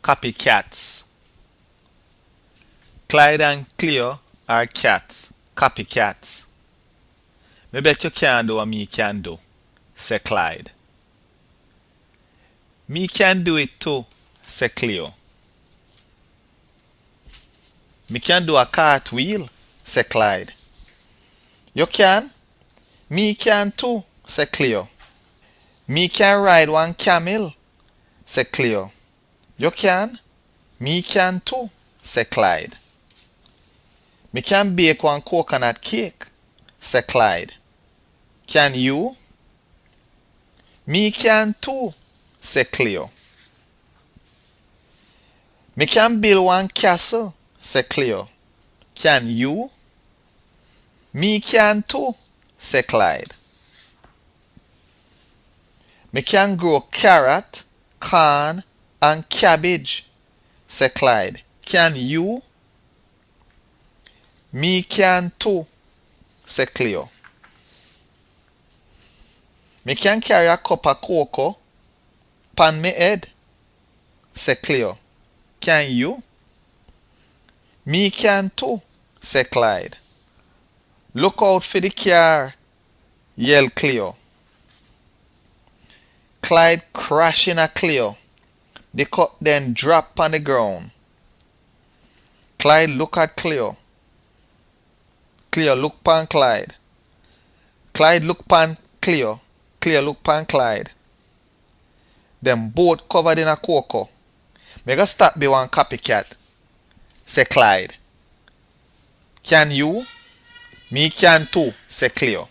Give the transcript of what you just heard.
copycats. Clyde and Cleo are cats, copycats. Me bet you can't do what me can do, say Clyde. Me can do it too, say Cleo. Me can do a cartwheel, say Clyde. You can? Me can too, say Cleo. Me can ride one camel, say Cleo. You can? Me can too, say Clyde. Me can bake one coconut cake, say Clyde. Can you? Me can too, say Cleo. Me can build one castle, say Cleo. Can you? Me can too, say Clyde. Me can grow carrot, corn, and cabbage, say Clyde. Can you? Me can too, say Cleo. Me can carry a cup of cocoa pan me head, say Cleo. Can you? Me can too, say Clyde. Look out for the car, yell Cleo. Clyde crash in a Cleo. The cup then drop on the ground. Clyde look at Cleo. Cleo look pan Clyde. Clyde look pan Cleo. Cleo look pan Clyde. Them both covered in a cocoa. Me go stop be one copycat, say Clyde. Can you? Me can too, say Cleo.